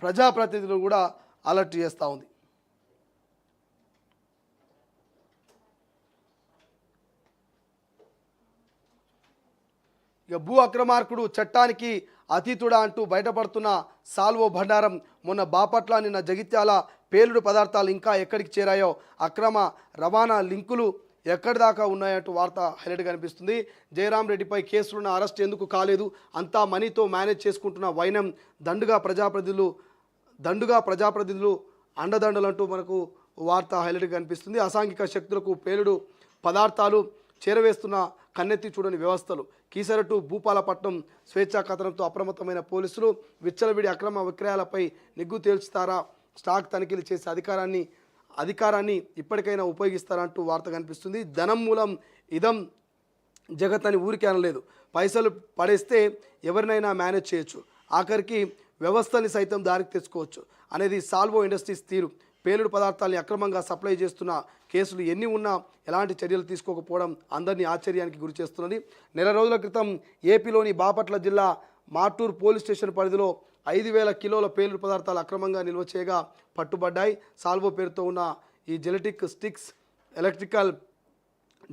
ప్రజాప్రతినిధులు కూడా అలర్ట్ చేస్తూ ఉంది. ఇక భూ అక్రమార్కుడు చట్టానికి అతీతుడా అంటూ బయటపడుతున్న సాల్వో బండారం మొన్న బాపట్ల, నిన్న జగిత్యాల పేలుడు పదార్థాలు ఇంకా ఎక్కడికి చేరాయో, అక్రమ రవాణా లింకులు ఎక్కడి దాకా ఉన్నాయంటూ వార్త హైలైట్ కనిపిస్తుంది. జయరాం రెడ్డిపై కేసులున్న అరెస్ట్ ఎందుకు కాలేదు, అంతా మనీతో మేనేజ్ చేసుకుంటున్న వైనం, దండుగా ప్రజాప్రతినిధులు అండదండలంటూ మనకు వార్త హైలైట్ కనిపిస్తుంది. అసాంఘిక శక్తులకు పేలుడు పదార్థాలు చేరవేస్తున్న కన్నెత్తి చూడని వ్యవస్థలు. కీసరటు భూపాలపట్నం స్వేచ్ఛా కథనంతో అప్రమత్తమైన పోలీసులు విచ్చలవిడి అక్రమ విక్రయాలపై నిగ్గు తేల్చుతారా, స్టాక్ తనిఖీలు చేసే అధికారాన్ని ఇప్పటికైనా ఉపయోగిస్తారంటూ వార్త కనిపిస్తుంది. ధనం మూలం ఇదం జగత్ అని ఊరికే అనలేదు. పైసలు పడేస్తే ఎవరినైనా మేనేజ్ చేయొచ్చు, ఆఖరికి వ్యవస్థని సైతం దారికి తెచ్చుకోవచ్చు అనేది సాల్వో ఇండస్ట్రీస్ తీరు. పేలుడు పదార్థాలని అక్రమంగా సప్లై చేస్తున్న కేసులు ఎన్ని ఉన్నా ఎలాంటి చర్యలు తీసుకోకపోవడం అందరినీ ఆశ్చర్యానికి గురి చేస్తున్నది. నెల రోజుల క్రితం ఏపీలోని బాపట్ల జిల్లా మార్టూర్ పోలీస్ స్టేషన్ పరిధిలో 5,000 కిలోల పేలుడు పదార్థాలు అక్రమంగా నిల్వ చేయగా పట్టుబడ్డాయి. సాల్వో పేరుతో ఉన్న ఈ జెలెటిక్ స్టిక్స్, ఎలక్ట్రికల్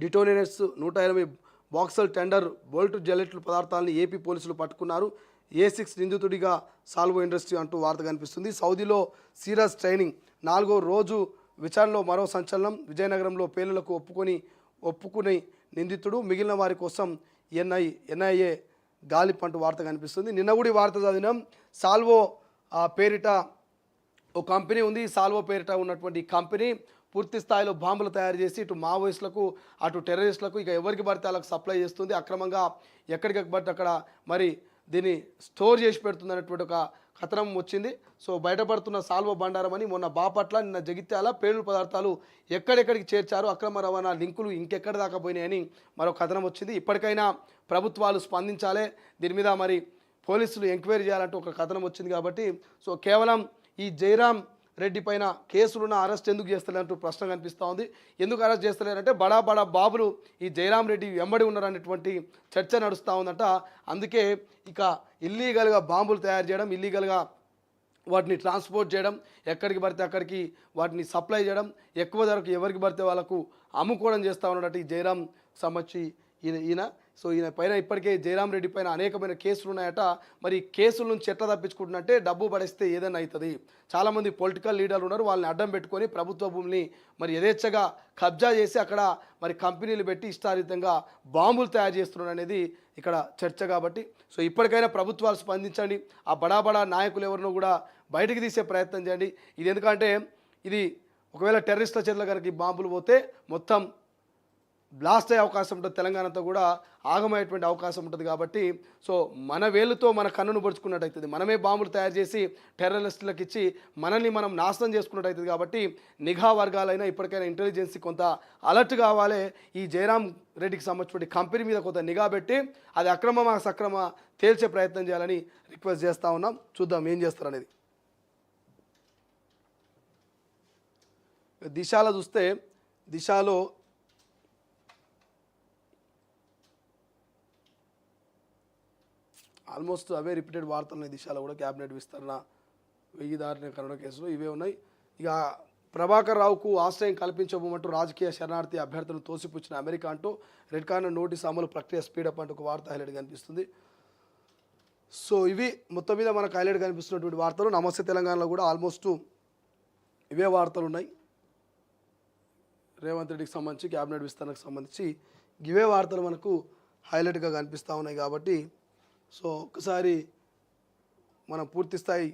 డిటోనేటర్స్, 180 బాక్సల్ టెండర్ బోల్ట్ జెలెట్లు పదార్థాలని ఏపీ పోలీసులు పట్టుకున్నారు. A6 నిందితుడిగా సాల్వో ఇండస్ట్రీ అంటూ వార్త కనిపిస్తుంది. సౌదీలో సీరియస్ ట్రైనింగ్ 4వ రోజు విచారణలో మరో సంచలనం. విజయనగరంలో పేలులకు ఒప్పుకుని నిందితుడు, మిగిలిన వారి కోసం NIA గాలిప్ అంటూ వార్త కనిపిస్తుంది. నిన్న కూడా వార్త చదివినాం. సాల్వో పేరిట ఓ కంపెనీ ఉంది. సాల్వో పేరిట ఉన్నటువంటి కంపెనీ పూర్తి స్థాయిలో బాంబులు తయారు చేసి ఇటు మావోయిస్టులకు, అటు టెర్రరిస్టులకు, ఇక ఎవరికి పడితే వాళ్ళకి సప్లై చేస్తుంది. అక్రమంగా ఎక్కడికి పడితే అక్కడ మరి దీన్ని స్టోర్ చేసి పెడుతుంది అనేటువంటి ఒక కథనం వచ్చింది. సో బయటపడుతున్న సాల్వో బండారం అని మొన్న బాపట్ల, నిన్న జగిత్యాల పేలుడు పదార్థాలు ఎక్కడెక్కడికి చేర్చారు, అక్రమ రవాణా లింకులు ఇంకెక్కడి దాకా పోయినాయని మరో కథనం వచ్చింది. ఇప్పటికైనా ప్రభుత్వాలు స్పందించాలి, దీని మీద మరి పోలీసులు ఎంక్వైరీ చేయాలంటూ ఒక కథనం వచ్చింది. కాబట్టి సో కేవలం ఈ జయరాం రెడ్డి పైన కేసులున్న అరెస్ట్ ఎందుకు చేస్తలేరంటూ ప్రశ్న కనిపిస్తూ ఉంది. ఎందుకు అరెస్ట్ చేస్తలేరంటే బడా బాబులు ఈ జయరాం రెడ్డి వెంబడి ఉన్నారనేటువంటి చర్చ నడుస్తూ ఉందంట. అందుకే ఇక ఇల్లీగల్గా బాంబులు తయారు చేయడం, ఇల్లీగల్గా వాటిని ట్రాన్స్పోర్ట్ చేయడం, ఎక్కడికి పడితే అక్కడికి వాటిని సప్లై చేయడం, ఎక్కువ ధరకు ఎవరికి పడితే వాళ్ళకు అమ్ముకోవడం చేస్తూ ఉన్నట్టు ఈ జయరాం సంబంధించి ఈయన సో ఈయన పైన ఇప్పటికే జయరాం రెడ్డి పైన అనేకమైన కేసులు ఉన్నాయట. మరి కేసుల నుంచి ఎట్లా తప్పించుకుంటున్నట్టే, డబ్బు పడేస్తే ఏదైనా అవుతుంది. చాలామంది పొలిటికల్ లీడర్లు ఉన్నారు, వాళ్ళని అడ్డం పెట్టుకొని ప్రభుత్వ భూమిని మరి యథేచ్ఛగా కబ్జా చేసి అక్కడ మరి కంపెనీలు పెట్టి ఇష్టారీతంగా బాంబులు తయారు చేస్తున్నారు అనేది ఇక్కడ చర్చ. కాబట్టి సో ఇప్పటికైనా ప్రభుత్వాలు స్పందించండి, ఆ బడా నాయకులు ఎవరినో కూడా బయటికి తీసే ప్రయత్నం చేయండి. ఇది ఎందుకంటే ఇది ఒకవేళ టెర్రరిస్టుల చేతుల కనుక ఈ బాంబులు పోతే మొత్తం బ్లాస్ట్ అయ్యే అవకాశం ఉంటుంది, తెలంగాణ అంతా కూడా ఆగమయ్యేటువంటి అవకాశం ఉంటుంది. కాబట్టి సో మన వేలుతో మన కన్నును పొడుచుకున్నట్టు అవుతుంది, మనమే బాంబులు తయారు చేసి టెర్రరిస్టులకు ఇచ్చి మనల్ని మనం నాశనం చేసుకున్నట్టు అవుతుంది. కాబట్టి నిఘా వర్గాలైనా ఇప్పటికైనా ఇంటెలిజెన్సీ కొంత అలర్ట్ కావాలి. ఈ జయరాం రెడ్డికి సంబంధించిన కంపెనీ మీద కొంత నిఘా పెట్టి అది అక్రమమా సక్రమా తేల్చే ప్రయత్నం చేయాలని రిక్వెస్ట్ చేస్తూ ఉన్నాం. చూద్దాం ఏం చేస్తారు అనేది. దిశలో చూస్తే దిశలో ఆల్మోస్ట్ అవే రిపీటెడ్ వార్తలు ఉన్నాయి. దిశలో కూడా క్యాబినెట్ విస్తరణ, 1000 దారిన కరోనా కేసులు ఇవే ఉన్నాయి. ఇక ప్రభాకర్ రావుకు ఆశ్రయం కల్పించబోమంటూ రాజకీయ శరణార్థి అభ్యర్థులను తోసిపుచ్చిన అమెరికా అంటూ రెడ్ కార్నర్ నోటీస్ అమలు ప్రక్రియ స్పీడప్ అంటూ ఒక వార్త హైలైట్ కనిపిస్తుంది. సో ఇవి మొత్తం మీద మనకు హైలైట్ కనిపిస్తున్నటువంటి వార్తలు. నమస్తే తెలంగాణలో కూడా ఆల్మోస్ట్ ఇవే వార్తలు ఉన్నాయి. రేవంత్ రెడ్డికి సంబంధించి, క్యాబినెట్ విస్తరణకు సంబంధించి ఇవే వార్తలు మనకు హైలైట్గా కనిపిస్తూ ఉన్నాయి. కాబట్టి సో ఒకసారి మనం పూర్తి స్థాయి